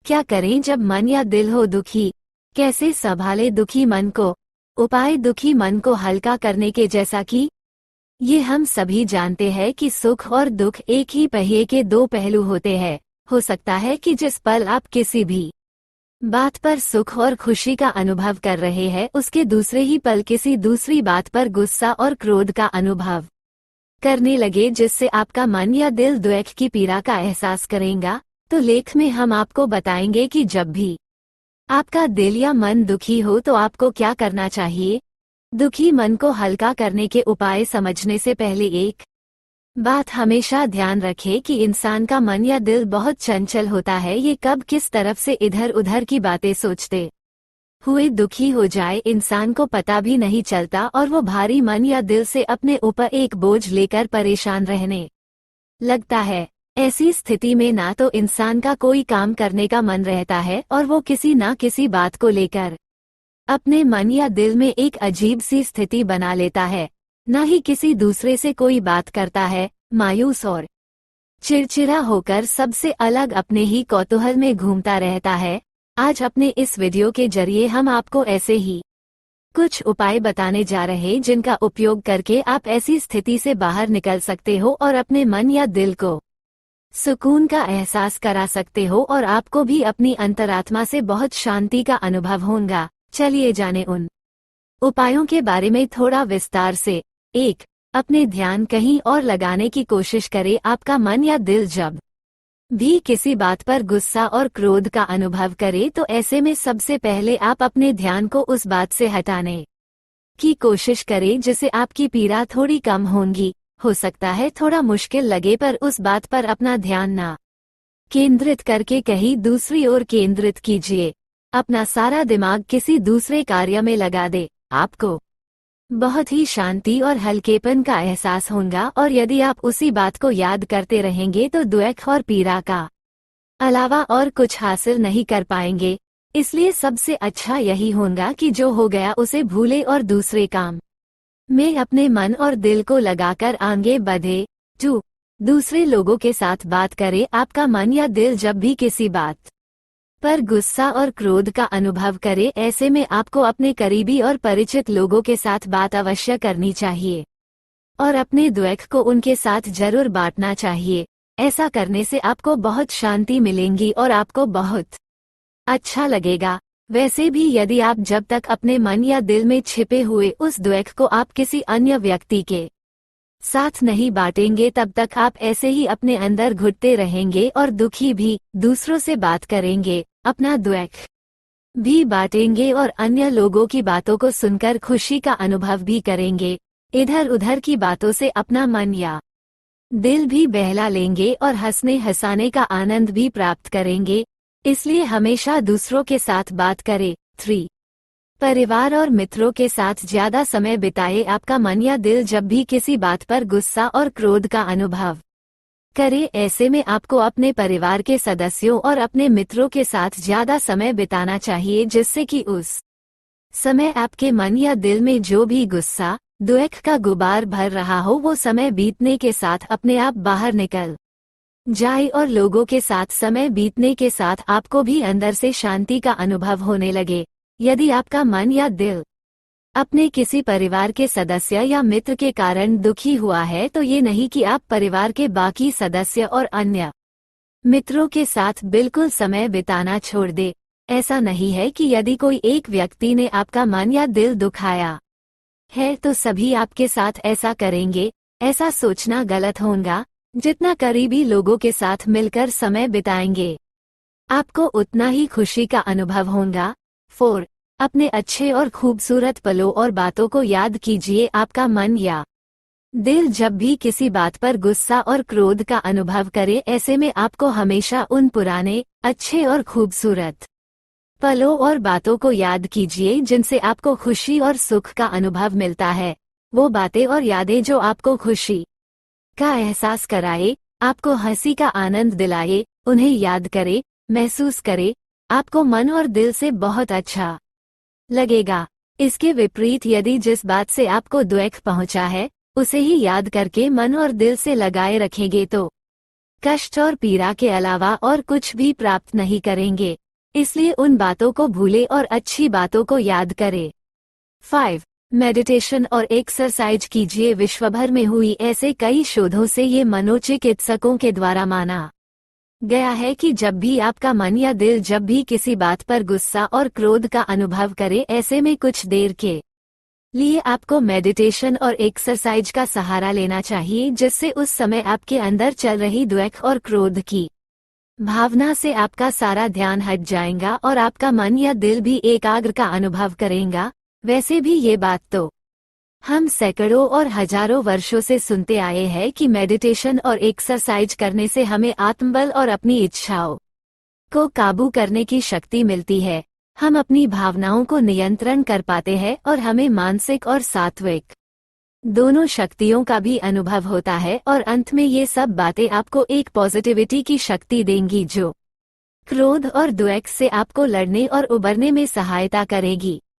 क्या करें जब मन या दिल हो दुखी? कैसे संभाले दुखी मन को? उपाय दुखी मन को हल्का करने के जैसा कि ये हम सभी जानते हैं कि सुख और दुख एक ही पहिए के दो पहलू होते हैं। हो सकता है कि जिस पल आप किसी भी बात पर सुख और खुशी का अनुभव कर रहे हैं, उसके दूसरे ही पल किसी दूसरी बात पर गुस्सा और क्रोध का अनुभव करने लगे, जिससे आपका मन या दिल द्वेष की पीड़ा का एहसास करेगा। तो लेख में हम आपको बताएंगे कि जब भी आपका दिल या मन दुखी हो तो आपको क्या करना चाहिए। दुखी मन को हल्का करने के उपाय समझने से पहले एक बात हमेशा ध्यान रखें कि इंसान का मन या दिल बहुत चंचल होता है। ये कब किस तरफ से इधर उधर की बातें सोचते हुए दुखी हो जाए, इंसान को पता भी नहीं चलता और वो भारी मन या दिल से अपने ऊपर एक बोझ लेकर परेशान रहने लगता है। ऐसी स्थिति में ना तो इंसान का कोई काम करने का मन रहता है और वो किसी ना किसी बात को लेकर अपने मन या दिल में एक अजीब सी स्थिति बना लेता है, न ही किसी दूसरे से कोई बात करता है। मायूस और चिड़चिड़ा होकर सबसे अलग अपने ही कौतूहल में घूमता रहता है। आज अपने इस वीडियो के जरिए हम आपको ऐसे ही कुछ उपाय बताने जा रहे हैं जिनका उपयोग करके आप ऐसी स्थिति से बाहर निकल सकते हो और अपने मन या दिल को सुकून का एहसास करा सकते हो और आपको भी अपनी अंतरात्मा से बहुत शांति का अनुभव होगा। चलिए जाने उन उपायों के बारे में थोड़ा विस्तार से। 1. अपने ध्यान कहीं और लगाने की कोशिश करें। आपका मन या दिल जब भी किसी बात पर गुस्सा और क्रोध का अनुभव करे तो ऐसे में सबसे पहले आप अपने ध्यान को उस बात से हटाने की कोशिश करें जिससे आपकी पीड़ा थोड़ी कम होगी। हो सकता है थोड़ा मुश्किल लगे, पर उस बात पर अपना ध्यान ना केंद्रित करके कहीं दूसरी ओर केंद्रित कीजिए। अपना सारा दिमाग किसी दूसरे कार्य में लगा दे। आपको बहुत ही शांति और हल्केपन का एहसास होगा और यदि आप उसी बात को याद करते रहेंगे तो दुख और पीड़ा का अलावा और कुछ हासिल नहीं कर पाएंगे। इसलिए सबसे अच्छा यही होगा कि जो हो गया उसे भूले और दूसरे काम में अपने मन और दिल को लगाकर आगे बढ़े। 2. दूसरे लोगों के साथ बात करें। आपका मन या दिल जब भी किसी बात पर गुस्सा और क्रोध का अनुभव करे, ऐसे में आपको अपने करीबी और परिचित लोगों के साथ बात अवश्य करनी चाहिए और अपने दुख को उनके साथ जरूर बांटना चाहिए। ऐसा करने से आपको बहुत शांति मिलेगी और आपको बहुत अच्छा लगेगा। वैसे भी यदि आप जब तक अपने मन या दिल में छिपे हुए उस दुख को आप किसी अन्य व्यक्ति के साथ नहीं बांटेंगे, तब तक आप ऐसे ही अपने अंदर घुटते रहेंगे और दुखी भी दूसरों से बात करेंगे, अपना दुख भी बांटेंगे और अन्य लोगों की बातों को सुनकर खुशी का अनुभव भी करेंगे। इधर उधर की बातों से अपना मन या दिल भी बहला लेंगे और हंसने हंसाने का आनंद भी प्राप्त करेंगे। इसलिए हमेशा दूसरों के साथ बात करें। 3. परिवार और मित्रों के साथ ज्यादा समय बिताए। आपका मन या दिल जब भी किसी बात पर गुस्सा और क्रोध का अनुभव करे, ऐसे में आपको अपने परिवार के सदस्यों और अपने मित्रों के साथ ज्यादा समय बिताना चाहिए, जिससे कि उस समय आपके मन या दिल में जो भी गुस्सा दुख का गुबार भर रहा हो वो समय बीतने के साथ अपने आप बाहर निकल जाए और लोगों के साथ समय बीतने के साथ आपको भी अंदर से शांति का अनुभव होने लगे। यदि आपका मन या दिल अपने किसी परिवार के सदस्य या मित्र के कारण दुखी हुआ है तो ये नहीं कि आप परिवार के बाकी सदस्य और अन्य मित्रों के साथ बिल्कुल समय बिताना छोड़ दे। ऐसा नहीं है कि यदि कोई एक व्यक्ति ने आपका मन या दिल दुखाया है तो सभी आपके साथ ऐसा करेंगे। ऐसा सोचना गलत होगा। जितना करीबी लोगों के साथ मिलकर समय बिताएंगे, आपको उतना ही खुशी का अनुभव होगा। 4. अपने अच्छे और खूबसूरत पलों और बातों को याद कीजिए। आपका मन या दिल जब भी किसी बात पर गुस्सा और क्रोध का अनुभव करे, ऐसे में आपको हमेशा उन पुराने अच्छे और खूबसूरत पलों और बातों को याद कीजिए जिनसे आपको खुशी और सुख का अनुभव मिलता है। वो बातें और यादें जो आपको खुशी का एहसास कराए, आपको हंसी का आनंद दिलाए, उन्हें याद करे, महसूस करे। आपको मन और दिल से बहुत अच्छा लगेगा। इसके विपरीत यदि जिस बात से आपको दुख पहुंचा है उसे ही याद करके मन और दिल से लगाए रखेंगे तो कष्ट और पीड़ा के अलावा और कुछ भी प्राप्त नहीं करेंगे। इसलिए उन बातों को भूले और अच्छी बातों को याद करें। 5. मेडिटेशन और एक्सरसाइज कीजिए। विश्वभर में हुई ऐसे कई शोधों से ये मनोचिकित्सकों के द्वारा माना गया है कि जब भी आपका मन या दिल जब भी किसी बात पर गुस्सा और क्रोध का अनुभव करे, ऐसे में कुछ देर के लिए आपको मेडिटेशन और एक्सरसाइज का सहारा लेना चाहिए, जिससे उस समय आपके अंदर चल रही द्वेष और क्रोध की भावना से आपका सारा ध्यान हट जाएगा और आपका मन या दिल भी एकाग्र का अनुभव करेगा। वैसे भी ये बात तो हम सैकड़ों और हजारों वर्षों से सुनते आए हैं कि मेडिटेशन और एक्सरसाइज करने से हमें आत्मबल और अपनी इच्छाओं को काबू करने की शक्ति मिलती है। हम अपनी भावनाओं को नियंत्रण कर पाते हैं और हमें मानसिक और सात्विक दोनों शक्तियों का भी अनुभव होता है, और अंत में ये सब बातें आपको एक पॉजिटिविटी की शक्ति देंगी जो क्रोध और द्वेष से आपको लड़ने और उबरने में सहायता करेगी।